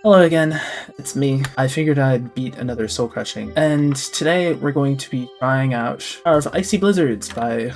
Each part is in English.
Hello again, it's me. I figured I'd beat another soul crushing, and today we're going to be trying out Tower of Icy Blizzards by,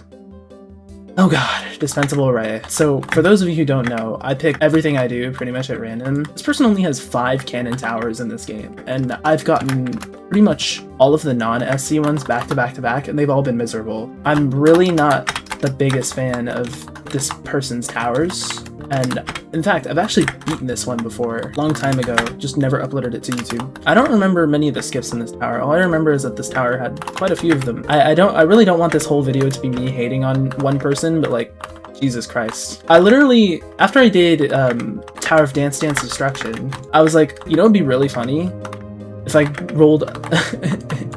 oh god, DispensableArray. So for those of you who don't know, I pick everything I do pretty much at random. This person only has 5 cannon towers in this game, and I've gotten pretty much all of the non-SC ones back to back to back, and they've all been miserable. I'm really not the biggest fan of this person's towers. And in fact, I've actually beaten this one before, a long time ago, just never uploaded it to YouTube. I don't remember many of the skips in this tower. All I remember is that this tower had quite a few of them. I really don't want this whole video to be me hating on one person, but like, Jesus Christ. I literally, after I did Tower of Dance Dance Destruction, I was like, you know, it'd be really funny if I rolled,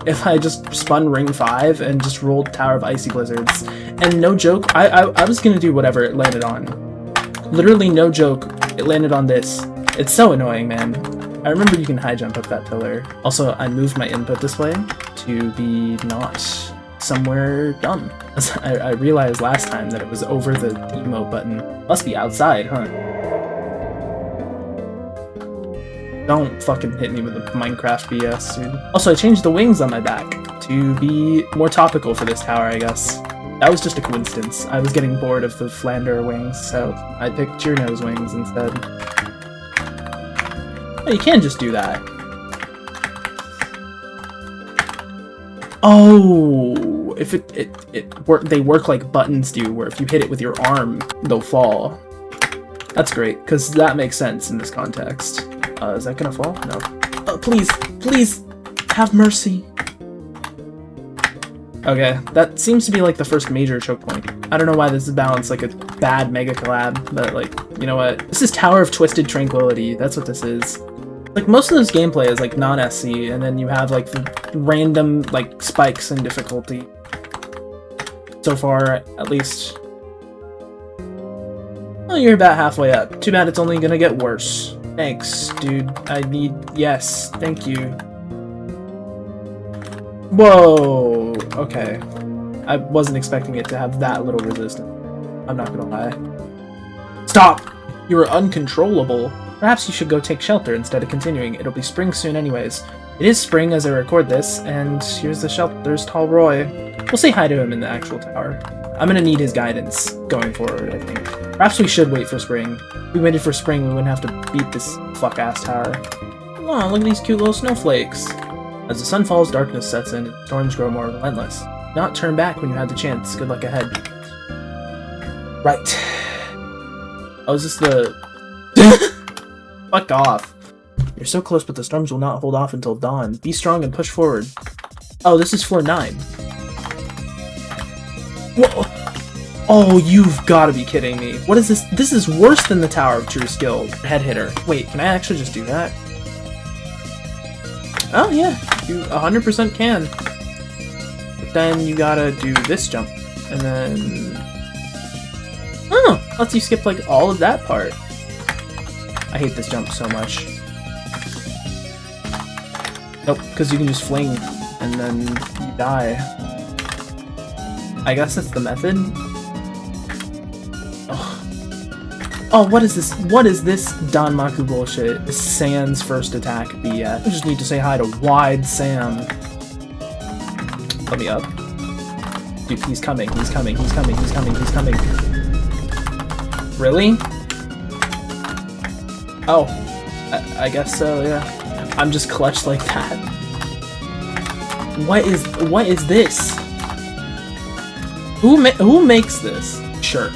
if I just spun Ring 5 and just rolled Tower of Icy Blizzards. And no joke, I was gonna do whatever it landed on. Literally no joke, it landed on this. It's so annoying, man. I remember you can high jump up that pillar. Also, I moved my input display to be not somewhere dumb. I realized last time that it was over the emote button. Must be outside, huh? Don't fucking hit me with the Minecraft BS, dude. Also, I changed the wings on my back to be more topical for this tower, I guess. That was just a coincidence. I was getting bored of the Flander wings, so I picked your nose wings instead. Oh, you can just do that. Oh, if they work like buttons do, where if you hit it with your arm, they'll fall. That's great, because that makes sense in this context. Is that gonna fall? No. Please, please, have mercy. Okay, that seems to be like the first major choke point. I don't know why this is balanced like a bad mega collab, but like, you know what? This is Tower of Twisted Tranquility, that's what this is. Like, most of this gameplay is like non-SC, and then you have like the random like spikes in difficulty. So far, at least. Well, you're about halfway up. Too bad it's only gonna get worse. Thanks, dude. I need, yes, thank you. Whoa, okay. I wasn't expecting it to have that little resistance. I'm not gonna lie. Stop! You are uncontrollable. Perhaps you should go take shelter instead of continuing. It'll be spring soon anyways. It is spring as I record this, and here's the shelter. There's Tall Roy. We'll say hi to him in the actual tower. I'm gonna need his guidance going forward, I think. Perhaps we should wait for spring. If we waited for spring, we wouldn't have to beat this fuck-ass tower. Aw, look at these cute little snowflakes. As the sun falls, darkness sets in, and storms grow more relentless. Do not turn back when you have the chance. Good luck ahead. Right. Oh, is this the... Fuck off. You're so close, but the storms will not hold off until dawn. Be strong and push forward. Oh, this is floor 9. Whoa! Oh, you've got to be kidding me. What is this? This is worse than the Tower of True Skill. Head hitter. Wait, can I actually just do that? Oh yeah, you 100% can. But then you gotta do this jump, and then... Oh, lets you skip like all of that part. I hate this jump so much. Nope, because you can just fling, and then you die. I guess that's the method? Oh, what is this? What is this Danmaku bullshit? Sans first attack BS. I just need to say hi to Wide Sam. Let me up. Dude, he's coming, he's coming, he's coming, he's coming, he's coming. Really? Oh, I guess so, yeah. I'm just clutched like that. What is this? Who makes this? Sure.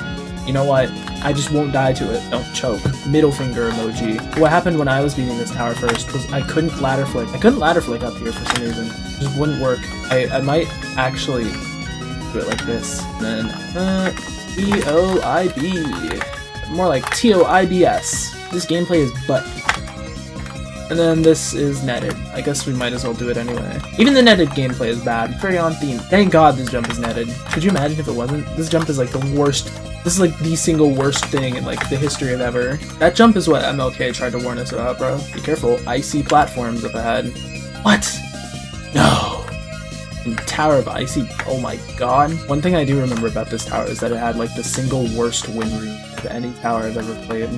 You know what? I just won't die to it. Don't choke. Middle finger emoji. What happened when I was beating this tower first was I couldn't ladder flick. I couldn't ladder flick up here for some reason. It just wouldn't work. I might actually do it like this. And then, T-O-I-B. More like T-O-I-B-S. This gameplay is butt. And then this is netted. I guess we might as well do it anyway. Even the netted gameplay is bad. Very on theme. Thank God this jump is netted. Could you imagine if it wasn't? This jump is like the worst. This is like the single worst thing in like the history of ever. That jump is what MLK tried to warn us about, bro. Be careful. Icy platforms up ahead. What? No. And Tower of Icy. Oh my god. One thing I do remember about this tower is that it had like the single worst win rate of any tower I've ever played.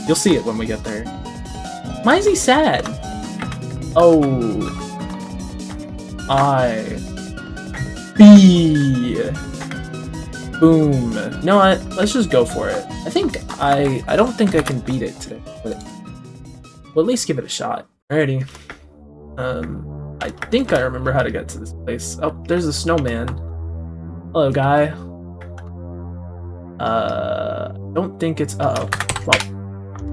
You'll see it when we get there. Why is he sad? Oh. B. Boom. You know what? Let's just go for it. I don't think I can beat it today, but we'll at least give it a shot. Alrighty. I think I remember how to get to this place. Oh, there's a snowman. Hello, guy. Don't think it's... Uh-oh. Well,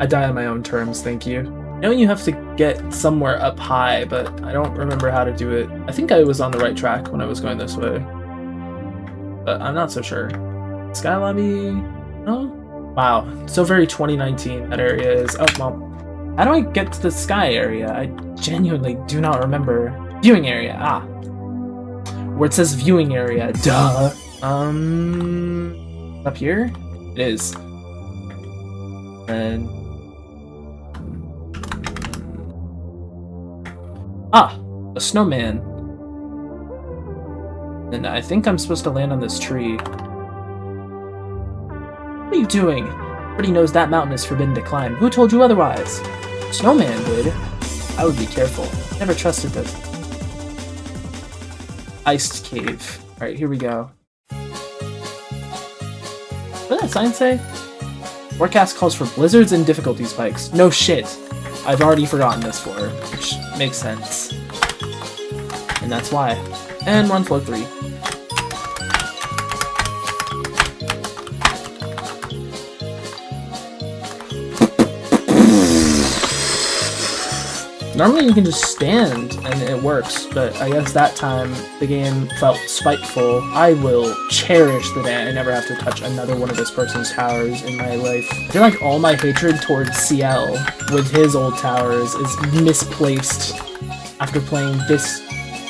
I die on my own terms, thank you. I know you have to get somewhere up high, but I don't remember how to do it. I think I was on the right track when I was going this way, but I'm not so sure. Sky Lobby? Oh? Wow, so very 2019 that area is. Oh, well, how do I get to the sky area? I genuinely do not remember. Viewing area, ah. Where it says viewing area, duh. Up here? It is. And... ah! A snowman. And I think I'm supposed to land on this tree. What are you doing? Everybody knows that mountain is forbidden to climb. Who told you otherwise? Snowman did. I would be careful. Never trusted this. Iced cave. Alright, here we go. What did that sign say? Forecast calls for blizzards and difficulty spikes. No shit. I've already forgotten this floor, which makes sense. And that's why. And we're on floor 3. Normally you can just stand and it works, but I guess that time the game felt spiteful. I will cherish the day I never have to touch another one of this person's towers in my life. I feel like all my hatred towards CL with his old towers is misplaced after playing this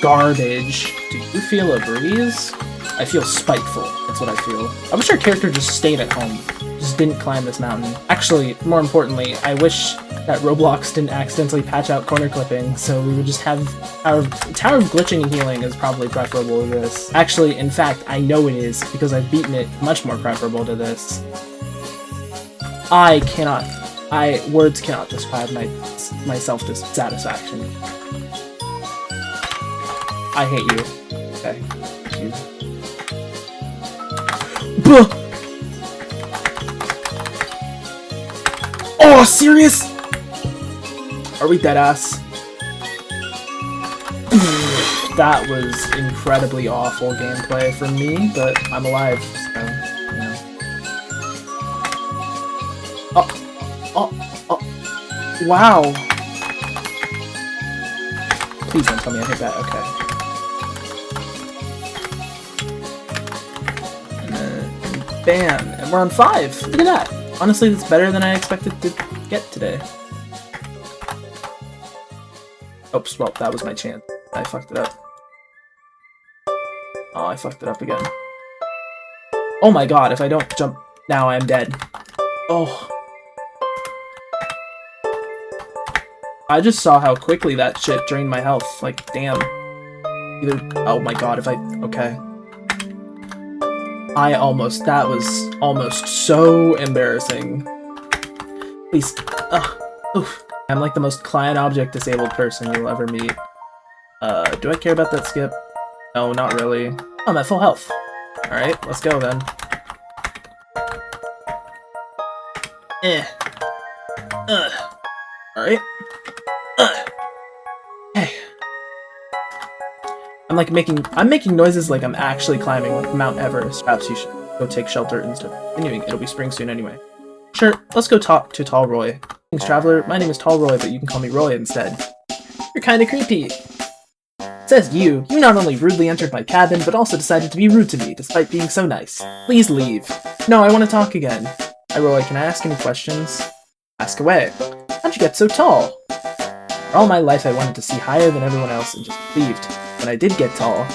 garbage. Do you feel a breeze? I feel spiteful. That's what I feel. I wish our character just stayed at home. Just didn't climb this mountain. Actually, more importantly, I wish that Roblox didn't accidentally patch out corner clipping, so we would just have our Tower of Glitching and Healing is probably preferable to this. Actually, in fact, I know it is, because I've beaten it much more preferable to this. Words cannot describe my self-dissatisfaction. I hate you. Okay. Thank you. Buh! Oh, serious? Are we deadass? That was incredibly awful gameplay from me, but I'm alive, so, you know. Oh, wow. Please don't tell me I hit that, okay. And then, bam, and we're on 5. Look at that. Honestly, that's better than I expected to get today. Oops, well, that was my chance. I fucked it up. Oh, I fucked it up again. Oh my god, if I don't jump now, I am dead. Oh. I just saw how quickly that shit drained my health. Like, damn. Oh my god, if I... okay. That was almost so embarrassing. Please. Oof. I'm like the most client object disabled person you'll ever meet. Do I care about that skip? No, not really. Oh, I'm at full health. Alright, let's go then. Alright. Hey. I'm making noises like I'm actually climbing like Mount Everest. Perhaps you should go take shelter instead of continuing. It'll be spring soon anyway. Sure, let's go talk to Tall Roy. Thanks, Traveler. My name is Tall Roy, but you can call me Roy instead. You're kinda creepy. Says you not only rudely entered my cabin, but also decided to be rude to me, despite being so nice. Please leave. No, I want to talk again. Hi, Roy, can I ask any questions? Ask away. How'd you get so tall? For all my life, I wanted to see higher than everyone else and just believed. When I did get tall,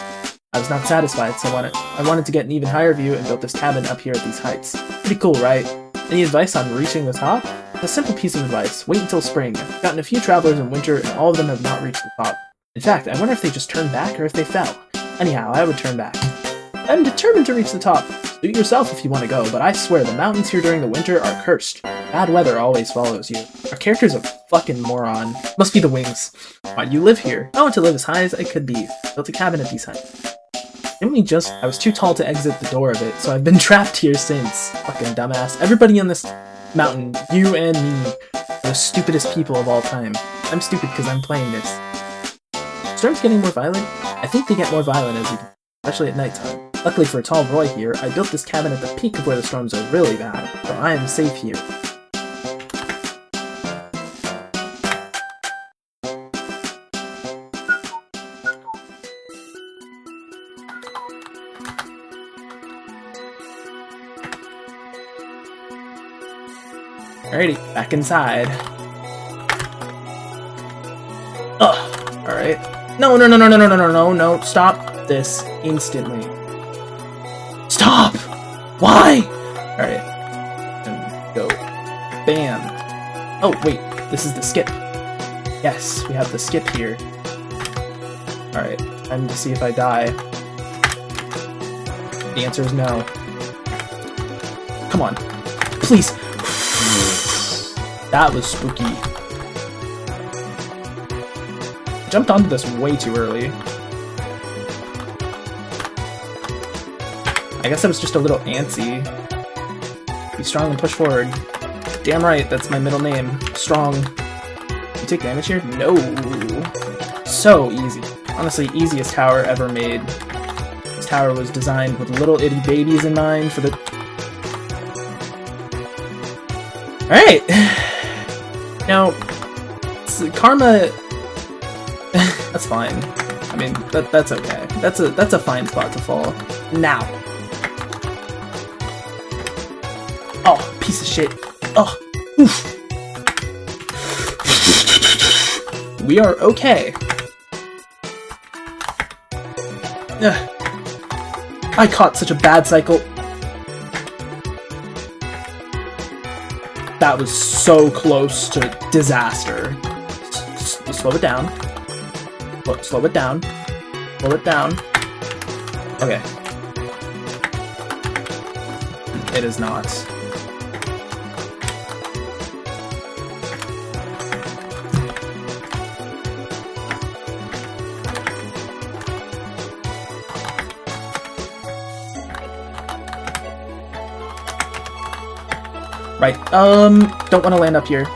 I was not satisfied, so I wanted to get an even higher view and built this cabin up here at these heights. Pretty cool, right? Any advice on reaching the top? A simple piece of advice. Wait until spring. I've gotten a few travelers in winter, and all of them have not reached the top. In fact, I wonder if they just turned back or if they fell. Anyhow, I would turn back. I'm determined to reach the top. Suit yourself if you want to go, but I swear the mountains here during the winter are cursed. Bad weather always follows you. Our character's a fucking moron. Must be the wings. Why do you live here? I want to live as high as I could be. Built a cabin at these heights. Didn't we just... I was too tall to exit the door of it, so I've been trapped here since. Fucking dumbass. Everybody on this mountain, you and me, are the stupidest people of all time. I'm stupid because I'm playing this. Storms getting more violent? I think they get more violent as we... especially at nighttime. Luckily for a tall boy here, I built this cabin at the peak of where the storms are really bad, so I am safe here. Alrighty, back inside. Ugh, alright. No, stop this instantly. Stop! Why? Alright. And go. Bam. Oh, wait, this is the skip. Yes, we have the skip here. Alright, time to see if I die. The answer is no. Come on. Please. That was spooky. Jumped onto this way too early. I guess I was just a little antsy. Be strong and push forward. Damn right, that's my middle name. Strong. You take damage here? No. So easy. Honestly, easiest tower ever made. This tower was designed with little itty babies in mind for the... Alright! Now, karma... that's fine. I mean, that's okay. That's a fine spot to fall. Now. Oh, piece of shit. Oh, oof. We are okay. Ugh. I caught such a bad cycle. That was so close to disaster. Slow it down. Slow it down. Slow it down. Okay. It is not. Right, don't want to land up here.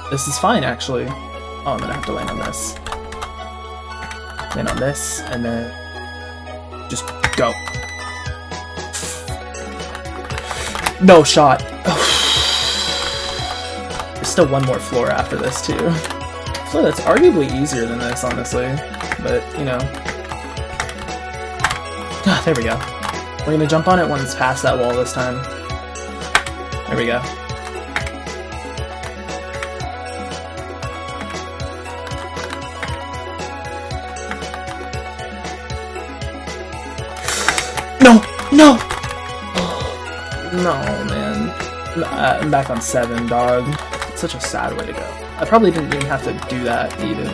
This is fine, actually. Oh, I'm gonna have to land on this. Land on this, and then... just go. No shot. There's still one more floor after this, too. So that's arguably easier than this, honestly. But, you know. Ah, there we go. We're gonna jump on it once past that wall this time. There we go. No! No! No, man. I'm back on 7, dog. It's such a sad way to go. I probably didn't even have to do that, even.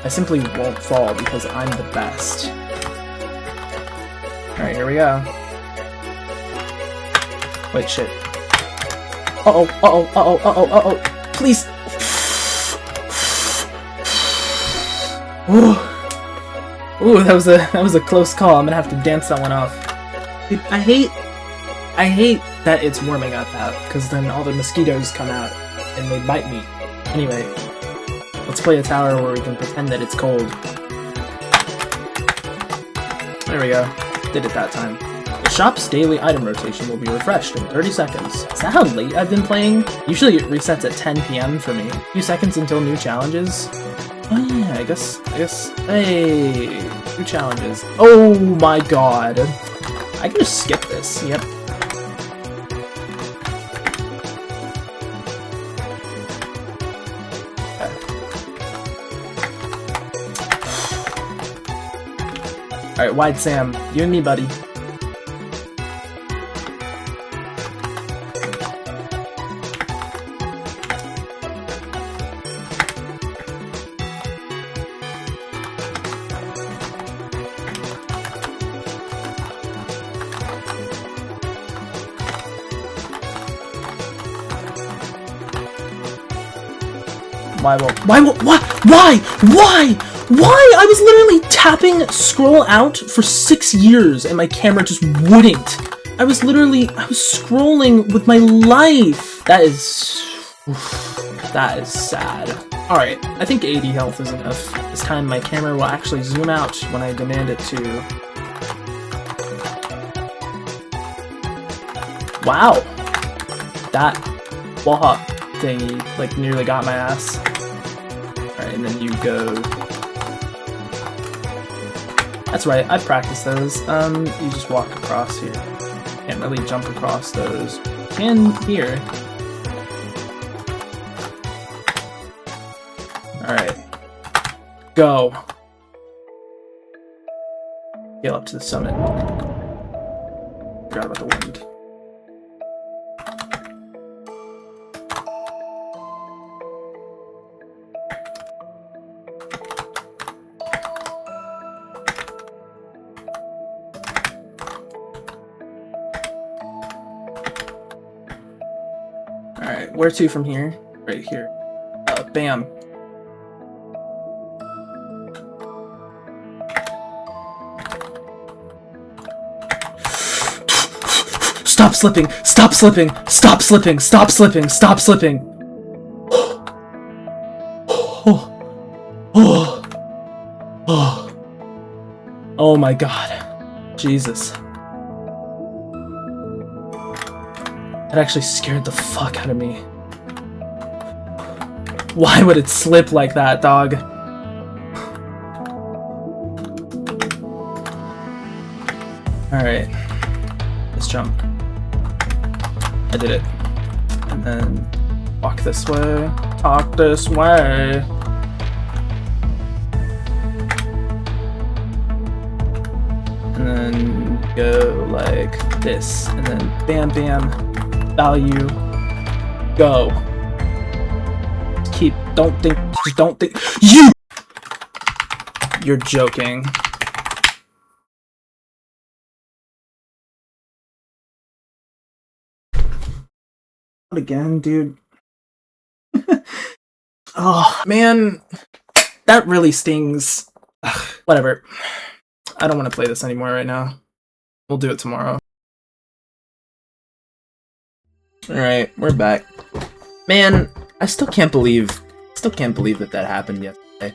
I simply won't fall because I'm the best. Alright, here we go. Wait, shit. Uh-oh, uh-oh, uh-oh, uh-oh, uh-oh. Please! Ooh. Ooh, that was a close call. I'm gonna have to dance that one off. Dude, I hate that it's warming up out, because then all the mosquitoes come out and they bite me. Anyway, let's play a tower where we can pretend that it's cold. There we go. Did it that time. The shop's daily item rotation will be refreshed in 30 seconds. Is that how late I've been playing? Usually it resets at 10 PM for me. A few seconds until new challenges. Oh yeah, I guess, hey, new challenges. Oh my god. I can just skip this, yep. Okay. Alright, Wide Sam, you and me, buddy. Why? I was literally tapping scroll out for 6 years and my camera just wouldn't. I was scrolling with my life. That is sad. Alright, I think 80 health is enough. This time my camera will actually zoom out when I demand it to. Wow! That wall hop thingy, like, nearly got my ass. Alright, and then you go... That's right, I've practiced those. You just walk across here. Can't really jump across those. Can here. Alright. Go! Scale up to the summit. Forgot about the wind. Alright, where to from here? Right here. Bam. Stop slipping! Stop slipping! Stop slipping! Stop slipping! Stop slipping! Oh my god. Jesus. That actually scared the fuck out of me. Why would it slip like that, dog? Alright. Let's jump. I did it. And then walk this way. Talk this way. And then go like this. And then bam bam. Value. Go. Just don't think. You're joking. Again, dude. Oh, man. That really stings. Ugh, whatever. I don't want to play this anymore right now. We'll do it tomorrow. Alright, we're back. Man, I still can't believe that happened yesterday.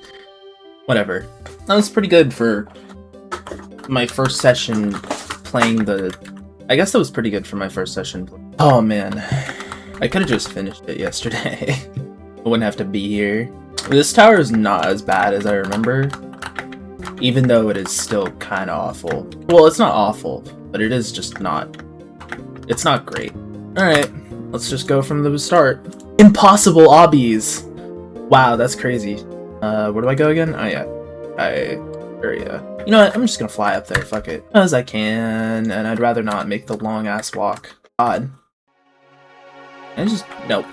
Whatever. That was pretty good for my first session playing the... I guess that was pretty good for my first session. Oh man. I could have just finished it yesterday. I wouldn't have to be here. This tower is not as bad as I remember. Even though it is still kind of awful. Well, it's not awful, but it is just not... It's not great. Alright, let's just go from the start. Impossible obbies! Wow, that's crazy. Where do I go again? Oh yeah. Area. You know what? I'm just gonna fly up there, fuck it. As I can, and I'd rather not make the long ass walk. God. Nope.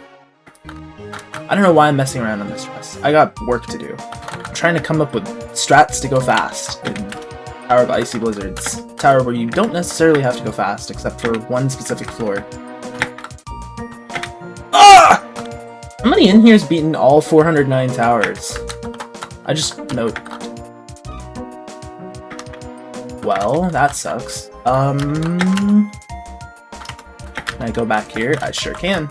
I don't know why I'm messing around on this dress. I got work to do. I'm trying to come up with strats to go fast in Tower of Icy Blizzards. Tower where you don't necessarily have to go fast, except for one specific floor. Ah! Somebody in here's beaten all 409 towers. I just note. Well, that sucks. Can I go back here? I sure can.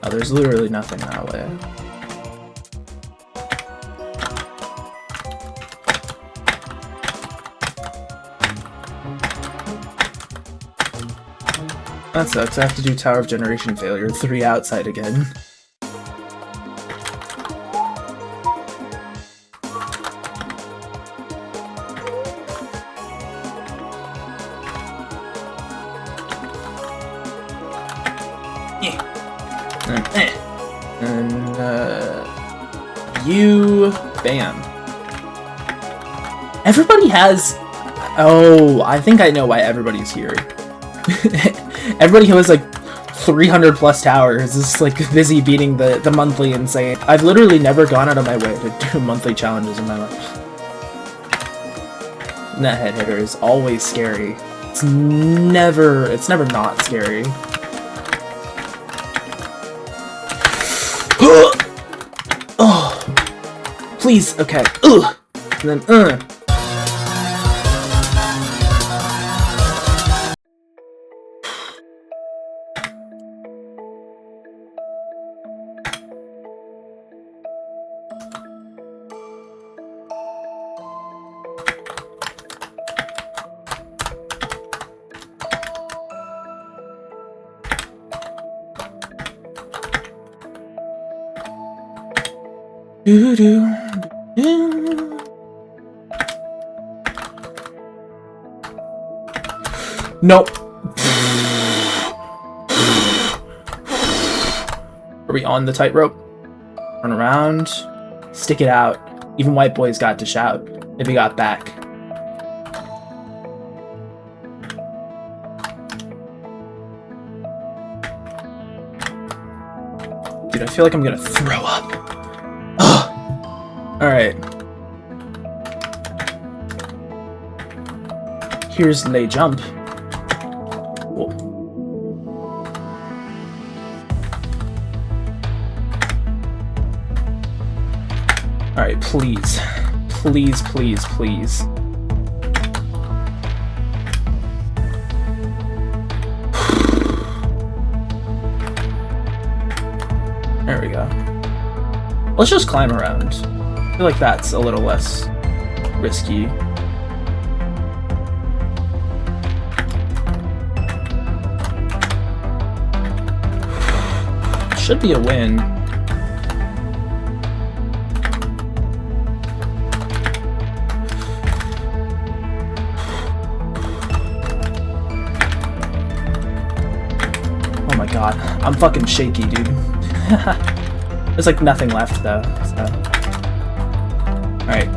Oh, there's literally nothing that way. That sucks. I have to do Tower of Generation Failure 3 outside again. You... Bam. Everybody has... Oh, I think I know why everybody's here. Everybody who has like 300 plus towers is like busy beating the monthly insane. I've literally never gone out of my way to do monthly challenges in my life. That head hitter is always scary. It's never not scary. please. Okay. Ugh. And then, Nope. Are we on the tightrope? Turn around. Stick it out. Even white boys got to shout if he got back. Dude, I feel like I'm gonna throw up. Ugh. Alright. Here's lay jump. Cool. Alright, please. Please, please, please. There we go. Let's just climb around. I feel like that's a little less risky. Should be a win. Oh my god, I'm fucking shaky, dude. There's like nothing left though, so. Alright.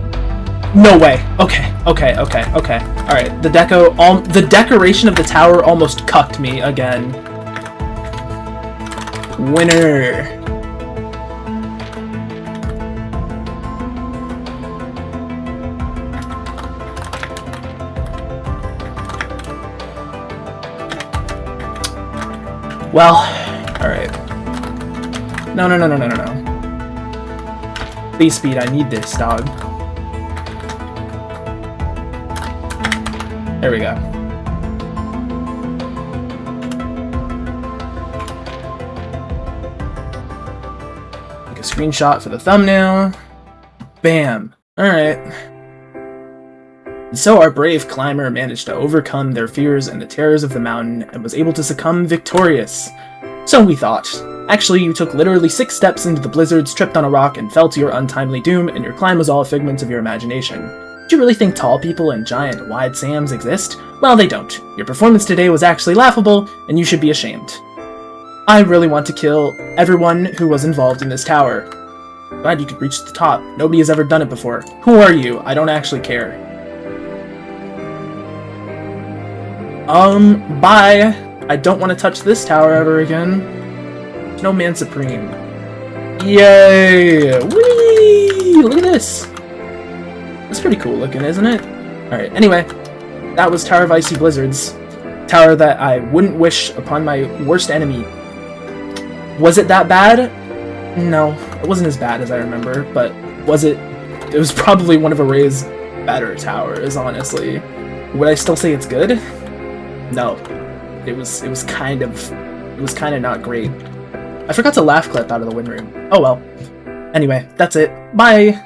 No way! Okay, okay, okay, okay. Alright, the decoration of the tower almost cucked me again. Winner! Well, alright. No, no, no, no, no, no, no. Please speed, I need this, dog. There we go. Take a screenshot for the thumbnail. Bam. Alright. So our brave climber managed to overcome their fears and the terrors of the mountain and was able to succumb victorious. So we thought. Actually, you took literally 6 steps into the blizzards, tripped on a rock, and fell to your untimely doom, and your climb was all a figment of your imagination. Do you really think tall people and giant wide Sams exist? Well, they don't. Your performance today was actually laughable, and you should be ashamed. I really want to kill everyone who was involved in this tower. Glad you could reach the top. Nobody has ever done it before. Who are you? I don't actually care. Bye. I don't want to touch this tower ever again. No man supreme. Yay! Whee! Look at this. That's pretty cool looking, isn't it? Alright, anyway. That was Tower of Icy Blizzards. Tower that I wouldn't wish upon my worst enemy. Was it that bad? No, it wasn't as bad as I remember, but was it? It was probably one of Array's better towers, honestly. Would I still say it's good? No. It was kind of not great. I forgot to laugh clip out of the win room. Oh well. Anyway, that's it. Bye!